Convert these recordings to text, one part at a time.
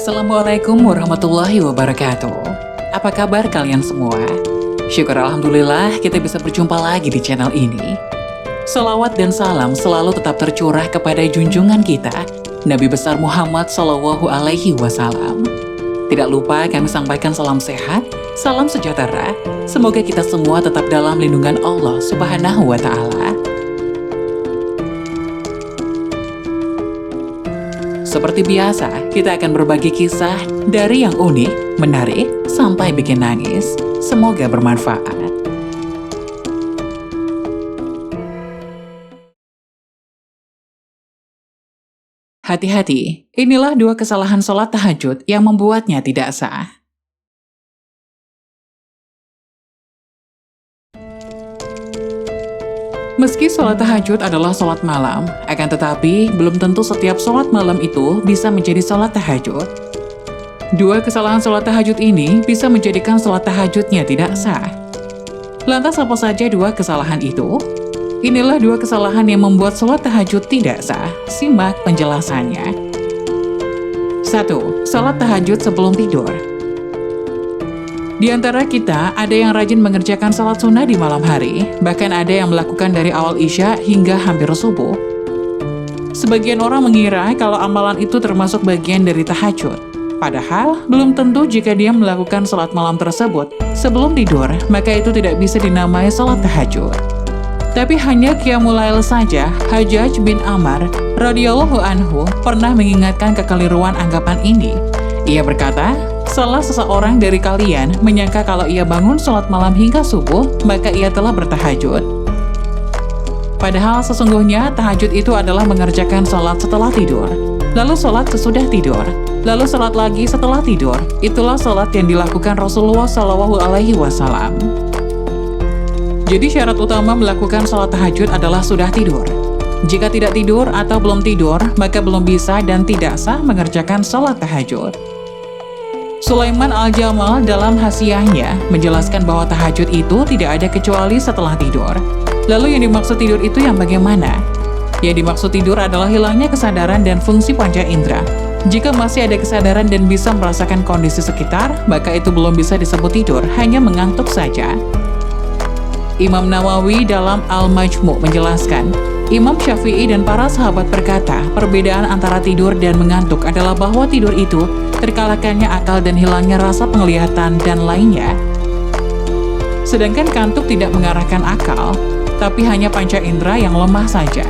Assalamualaikum warahmatullahi wabarakatuh. Apa kabar kalian semua? Syukur Alhamdulillah kita bisa berjumpa lagi di channel ini. Salawat dan salam selalu tetap tercurah kepada junjungan kita, Nabi besar Muhammad Sallallahu Alaihi Wasallam. Tidak lupa kami sampaikan salam sehat, salam sejahtera. Semoga kita semua tetap dalam lindungan Allah Subhanahu wa Ta'ala. Seperti biasa, kita akan berbagi kisah dari yang unik, menarik, sampai bikin nangis. Semoga bermanfaat. Hati-hati, inilah 2 kesalahan sholat tahajud yang membuatnya tidak sah. Meski sholat tahajud adalah sholat malam, akan tetapi belum tentu setiap sholat malam itu bisa menjadi sholat tahajud. 2 kesalahan sholat tahajud ini bisa menjadikan sholat tahajudnya tidak sah. Lantas apa saja 2 kesalahan itu? Inilah 2 kesalahan yang membuat sholat tahajud tidak sah. Simak penjelasannya. 1. Sholat tahajud sebelum tidur. Di antara kita, ada yang rajin mengerjakan salat sunnah di malam hari, bahkan ada yang melakukan dari awal isya hingga hampir subuh. Sebagian orang mengira kalau amalan itu termasuk bagian dari tahajud. Padahal, belum tentu jika dia melakukan salat malam tersebut sebelum tidur, maka itu tidak bisa dinamai salat tahajud. Tapi hanya Qiyamul Lail saja, Hajjaj bin Amr radhiyallahu anhu pernah mengingatkan kekeliruan anggapan ini. Ia berkata, salah seseorang dari kalian menyangka kalau ia bangun sholat malam hingga subuh, maka ia telah bertahajud. Padahal sesungguhnya tahajud itu adalah mengerjakan sholat setelah tidur, lalu sholat sesudah tidur, lalu sholat lagi setelah tidur. Itulah sholat yang dilakukan Rasulullah SAW. Jadi syarat utama melakukan sholat tahajud adalah sudah tidur. Jika tidak tidur atau belum tidur, maka belum bisa dan tidak sah mengerjakan sholat tahajud. Sulaiman Al-Jamal dalam hasyiahnya menjelaskan bahwa tahajud itu tidak ada kecuali setelah tidur. Lalu yang dimaksud tidur itu yang bagaimana? Yang dimaksud tidur adalah hilangnya kesadaran dan fungsi panca indera. Jika masih ada kesadaran dan bisa merasakan kondisi sekitar, maka itu belum bisa disebut tidur, hanya mengantuk saja. Imam Nawawi dalam Al-Majmu' menjelaskan, Imam Syafi'i dan para sahabat berkata, perbedaan antara tidur dan mengantuk adalah bahwa tidur itu terkalahkannya akal dan hilangnya rasa penglihatan dan lainnya. Sedangkan kantuk tidak mengarahkan akal, tapi hanya panca indera yang lemah saja.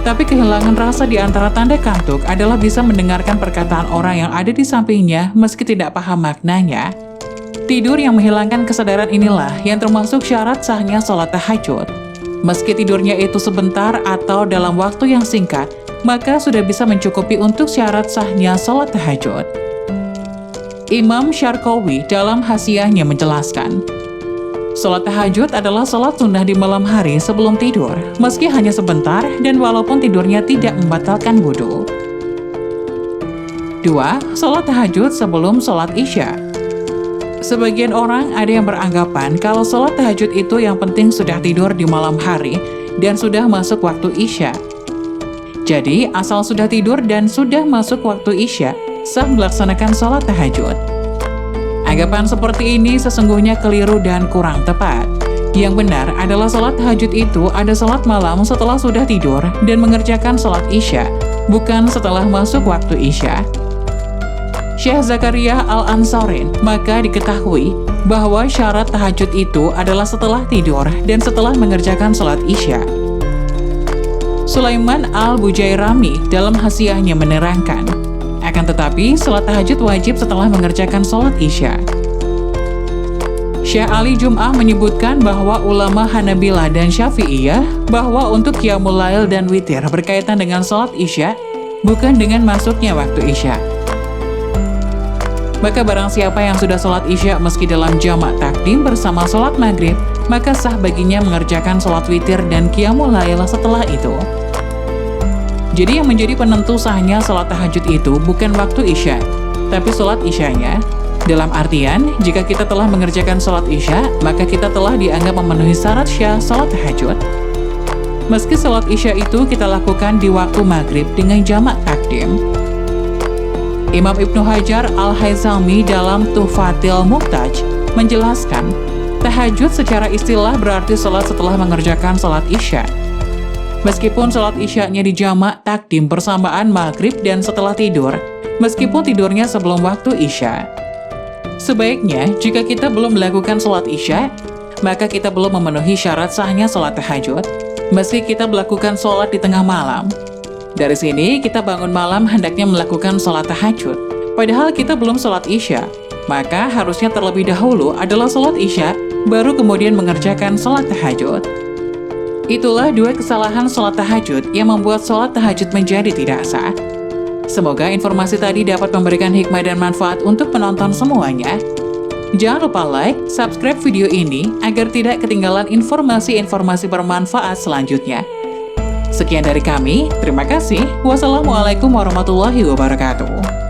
Tapi kehilangan rasa di antara tanda kantuk adalah bisa mendengarkan perkataan orang yang ada di sampingnya meski tidak paham maknanya. Tidur yang menghilangkan kesadaran inilah yang termasuk syarat sahnya sholat tahajud. Meski tidurnya itu sebentar atau dalam waktu yang singkat, maka sudah bisa mencukupi untuk syarat sahnya sholat tahajud. Imam Syarqawi dalam hasyiahnya menjelaskan, sholat tahajud adalah sholat sunnah di malam hari sebelum tidur, meski hanya sebentar dan walaupun tidurnya tidak membatalkan wudhu. 2. Sholat tahajud sebelum sholat isya. Sebagian orang ada yang beranggapan kalau sholat tahajud itu yang penting sudah tidur di malam hari dan sudah masuk waktu isya. Jadi, asal sudah tidur dan sudah masuk waktu isya, sah melaksanakan sholat tahajud. Anggapan seperti ini sesungguhnya keliru dan kurang tepat. Yang benar adalah sholat tahajud itu ada sholat malam setelah sudah tidur dan mengerjakan sholat isya, bukan setelah masuk waktu isya. Syekh Zakaria Al-Ansarin maka diketahui bahwa syarat tahajud itu adalah setelah tidur dan setelah mengerjakan sholat isya. Sulaiman Al-Bujairami dalam hasyiahnya menerangkan, akan tetapi sholat tahajud wajib setelah mengerjakan sholat isya. Syekh Ali Jum'ah menyebutkan bahwa ulama Hanabilah dan Syafi'iyah bahwa untuk Qiyamul Lail dan witir berkaitan dengan sholat isya, bukan dengan masuknya waktu isya. Maka barang siapa yang sudah sholat isya meski dalam jamak takdim bersama sholat maghrib, maka sah baginya mengerjakan sholat witir dan Qiyamul Lail setelah itu. Jadi yang menjadi penentu sahnya sholat tahajud itu bukan waktu isya, tapi sholat isyanya. Dalam artian, jika kita telah mengerjakan sholat isya, maka kita telah dianggap memenuhi syarat syah sholat tahajud. Meski sholat isya itu kita lakukan di waktu maghrib dengan jamak takdim. Imam Ibnu Hajar Al-Haythami dalam Tuhfatul Muhtaj menjelaskan, tahajud secara istilah berarti sholat setelah mengerjakan sholat isya. Meskipun sholat isya-nya dijamak takdim bersamaan maghrib dan setelah tidur, meskipun tidurnya sebelum waktu isya. Sebaiknya, jika kita belum melakukan sholat isya, maka kita belum memenuhi syarat sahnya sholat tahajud, meski kita melakukan sholat di tengah malam. Dari sini, kita bangun malam hendaknya melakukan sholat tahajud, padahal kita belum sholat isya, maka harusnya terlebih dahulu adalah sholat isya, baru kemudian mengerjakan sholat tahajud. Itulah 2 kesalahan sholat tahajud yang membuat sholat tahajud menjadi tidak sah. Semoga informasi tadi dapat memberikan hikmah dan manfaat untuk penonton semuanya. Jangan lupa like, subscribe video ini agar tidak ketinggalan informasi-informasi bermanfaat selanjutnya. Sekian dari kami, terima kasih. Wassalamualaikum warahmatullahi wabarakatuh.